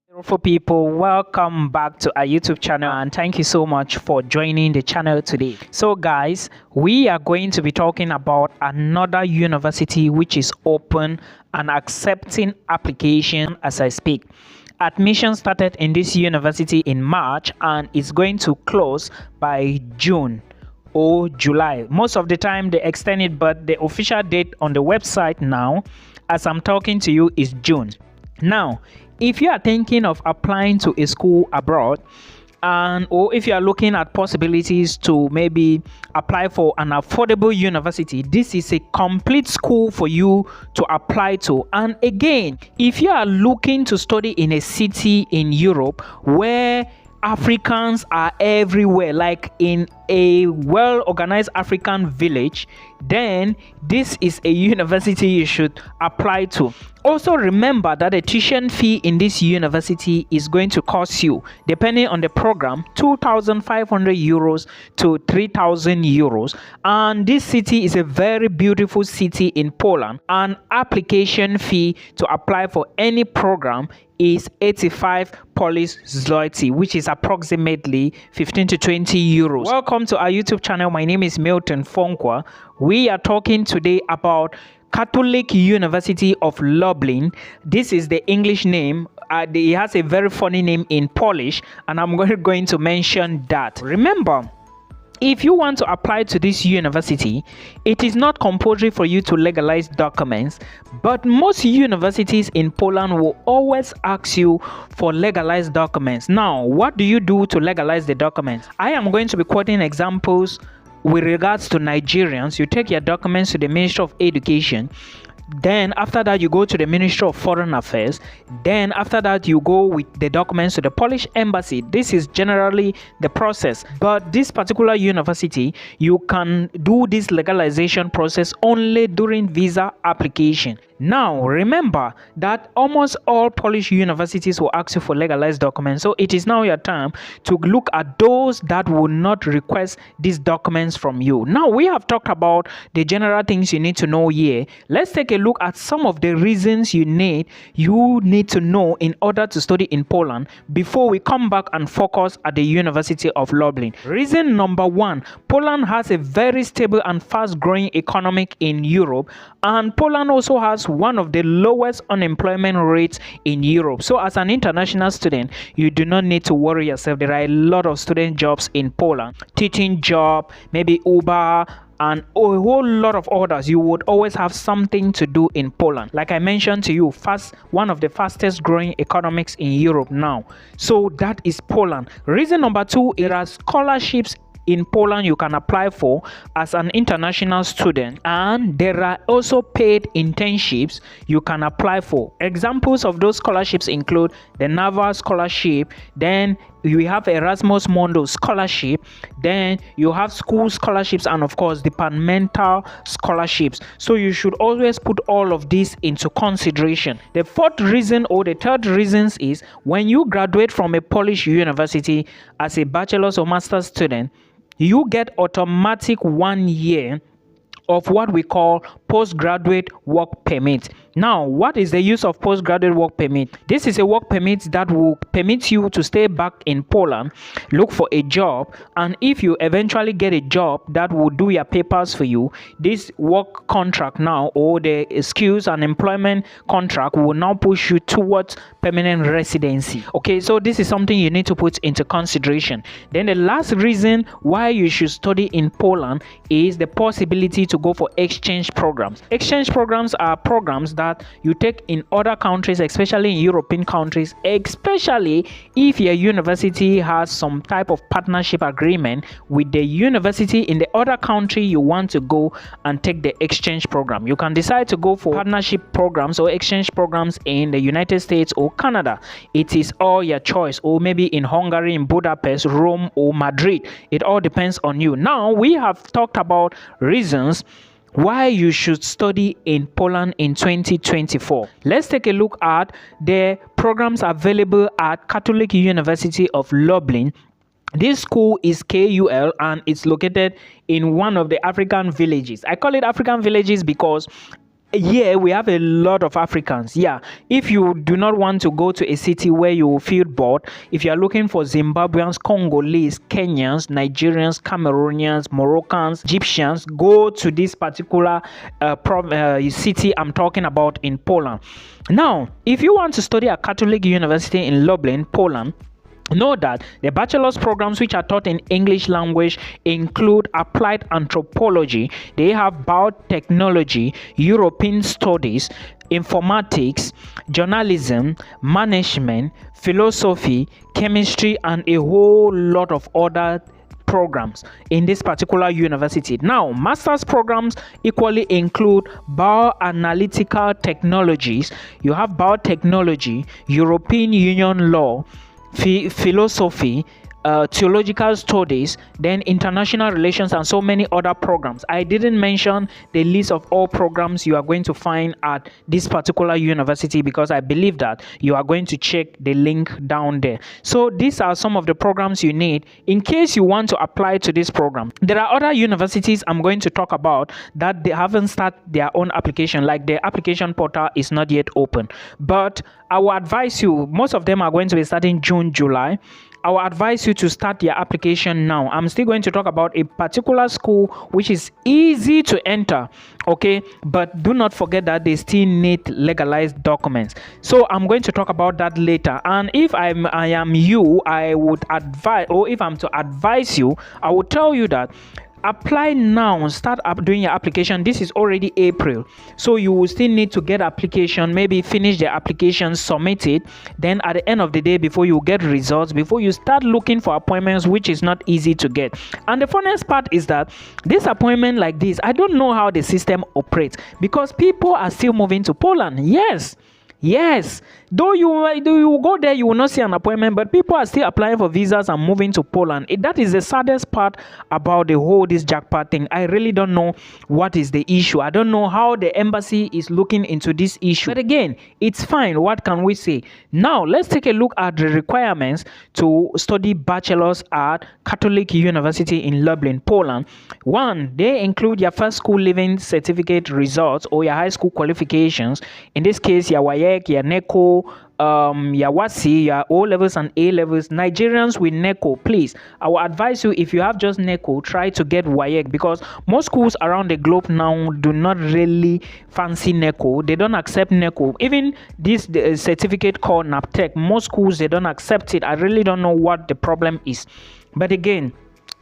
Beautiful people, welcome back to our YouTube channel and thank you so much for joining the channel today. So guys, we are going to be talking about another university which is open and accepting application as I speak. Admission started in this university in March and it's going to close by June or July. Most of the time they extend it, but the official date on the website now as I'm talking to you is June. Now, if you are thinking of applying to a school abroad, or if you are looking at possibilities to maybe apply for an affordable university, this is a complete school for you to apply to. And again, if you are looking to study in a city in Europe where Africans are everywhere, like in a well-organized African village, then this is a university you should apply to. Also remember that the tuition fee in this university is going to cost you, depending on the program, 2,500 euros to 3,000 euros. And this city is a very beautiful city in Poland. An application fee to apply for any program is 85 Polish zloty, which is approximately 15 to 20 euros. Welcome to our YouTube channel. My name is Milton Fonkwa. We are talking today about Catholic University of Lublin. This is the English name. It has a very funny name in Polish, and I'm going to mention that. Remember, if you want to apply to this university, it is not compulsory for you to legalize documents, but most universities in Poland will always ask you for legalized documents. Now, what do you do to legalize the documents? I am going to be quoting examples with regards to Nigerians. You take your documents to the Ministry of Education. Then after that you go to the Ministry of Foreign Affairs. Then after that you go with the documents to the Polish embassy. This is generally the process, but this particular university, you can do this legalization process only during visa application. Now remember that almost all Polish universities will ask you for legalized documents, so it is now your time to look at those that will not request these documents from you. Now we have talked about the general things you need to know here. Let's take a look at some of the reasons you need to know in order to study in Poland before we come back and focus at the University of Lublin. Reason number one: Poland has a very stable and fast-growing economy in Europe, and Poland also has one of the lowest unemployment rates in Europe. So as an international student, you do not need to worry yourself. There are a lot of student jobs in Poland, teaching job, maybe Uber, and a whole lot of others. You would always have something to do in Poland. Like I mentioned to you, one of the fastest growing economics in Europe now. So that is Poland. Reason number two, there are scholarships in Poland you can apply for as an international student, and there are also paid internships you can apply for. Examples of those scholarships include the Naval Scholarship, then you have Erasmus Mundus Scholarship, then you have school scholarships, and of course departmental scholarships. So you should always put all of this into consideration. The fourth reason or the third reason is when you graduate from a Polish university as a bachelor's or master's student, you get automatic 1 year of what we call postgraduate work permit. Now, what is the use of postgraduate work permit? This is a work permit that will permit you to stay back in Poland, look for a job, and if you eventually get a job that will do your papers for you, this work contract now, or the skills and employment contract, will now push you towards permanent residency. Okay, so this is something you need to put into consideration. Then the last reason why you should study in Poland is the possibility to go for exchange programs. Exchange programs are programs that you take in other countries, especially in European countries, especially if your university has some type of partnership agreement with the university in the other country you want to go and take the exchange program. You can decide to go for partnership programs or exchange programs in the United States or Canada. It is all your choice, or maybe in Hungary, in Budapest, Rome, or Madrid. It all depends on you. Now we have talked about reasons why you should study in Poland in 2024. Let's take a look at the programs available at Catholic University of Lublin. This school is KUL and it's located in one of the African villages. I call it African villages because Yeah, we have a lot of Africans. Yeah, if you do not want to go to a city where you will feel bored, if you are looking for Zimbabweans, Congolese, Kenyans, Nigerians, Cameroonians, Moroccans, Egyptians, go to this particular city I'm talking about in Poland. Now, if you want to study at Catholic University in Lublin, Poland, know that the bachelor's programs which are taught in English language include applied anthropology, they have biotechnology, European studies, informatics, journalism, management, philosophy, chemistry, and a whole lot of other programs in this particular university. Now, master's programs equally include bioanalytical technologies. You have biotechnology, European Union law, philosophy, theological studies, then international relations, and so many other programs. I didn't mention the list of all programs you are going to find at this particular university because I believe that you are going to check the link down there. So these are some of the programs you need in case you want to apply to this program. There are other universities I'm going to talk about that they haven't started their own application, like the application portal is not yet open, but I will advise you, most of them are going to be starting June, July. I will advise you to start your application now. I'm still going to talk about a particular school which is easy to enter, okay, but do not forget that they still need legalized documents. So I'm going to talk about that later. And if I am you, I would advise, or if I'm to advise you, I will tell you that apply now, start up doing your application. This is already April, so you will still need to get application, maybe finish the application, submit it, then at the end of the day, before you get results, before you start looking for appointments, which is not easy to get. And the funniest part is that this appointment like this, I don't know how the system operates because people are still moving to Poland. Yes, though you go there, you will not see an appointment, but people are still applying for visas and moving to Poland. That is the saddest part about the whole this jackpot thing. I really don't know what is the issue. I don't know how the embassy is looking into this issue. But again, it's fine. What can we say? Now, let's take a look at the requirements to study bachelor's at Catholic University in Lublin, Poland. One, they include your first school leaving certificate results or your high school qualifications. In this case, your WAEC, your NECO, your WASI, your O levels and A levels. Nigerians with NECO, please, I will advise you, if you have just NECO, try to get WAEC, because most schools around the globe now do not really fancy NECO. They don't accept NECO. Even this certificate called NAPTEC, most schools, they don't accept it. I really don't know what the problem is, but again,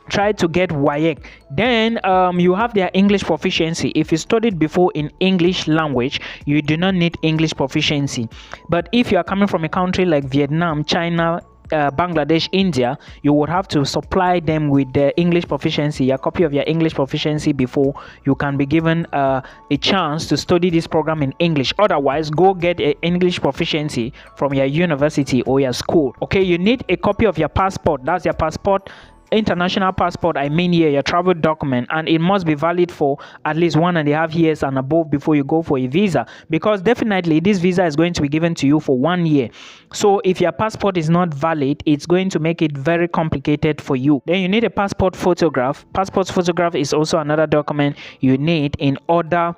try to get WAEC. Then you have their English proficiency. If you studied before in English language, you do not need English proficiency. But if you are coming from a country like Vietnam, China, Bangladesh, India, you would have to supply them with the English proficiency, a copy of your English proficiency, before you can be given a chance to study this program in English. Otherwise, go get an English proficiency from your university or your school. Okay, you need a copy of your passport. That's your passport, international passport, I mean here, your travel document, and it must be valid for at least 1.5 years and above before you go for a visa, because definitely this visa is going to be given to you for 1 year. So if your passport is not valid, it's going to make it very complicated for you. Then you need a passport photograph. Passport photograph is also another document you need in order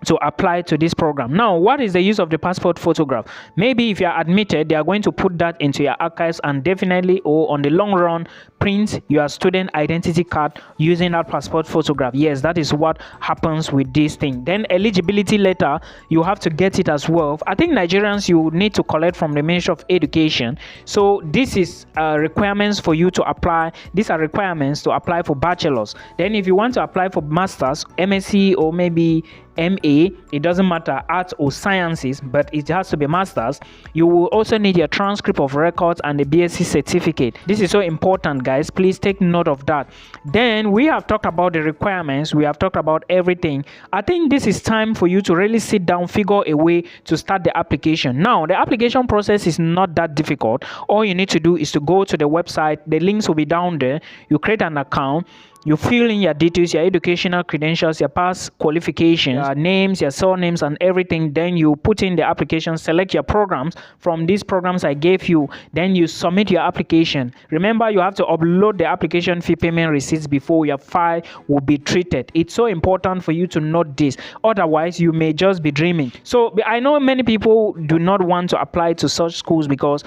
to apply to this program. Now, what is the use of the passport photograph? Maybe if you are admitted, they are going to put that into your archives, and definitely, or on the long run, print your student identity card using that passport photograph. Yes, that is what happens with this thing. Then eligibility letter, you have to get it as well. I think Nigerians, you need to collect from the Ministry of Education. So this is requirements for you to apply. These are requirements to apply for bachelor's. Then if you want to apply for master's, MSc, or maybe MA, it doesn't matter, arts or sciences, but it has to be masters. You will also need your transcript of records and the BSc certificate. This is so important, guys. Please take note of that. Then we have talked about the requirements. We have talked about everything. I think this is time for you to really sit down, figure a way to start the application. Now, the application process is not that difficult. All you need to do is to go to the website. The links will be down there. You create an account. You fill in your details, your educational credentials, your past qualifications, your names, your surnames, and everything. Then you put in the application, select your programs. From these programs I gave you, then you submit your application. Remember, you have to upload the application fee payment receipts before your file will be treated. It's so important for you to note this. Otherwise, you may just be dreaming. So I know many people do not want to apply to such schools because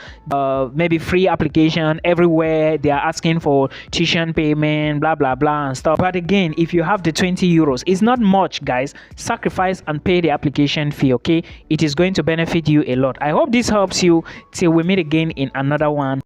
maybe free application everywhere. They are asking for tuition payment, blah blah blah and stuff. But again, if you have the 20 euros, it's not much, guys. Sacrifice and pay the application fee, okay? It is going to benefit you a lot. I hope this helps you. Till we meet again in another one.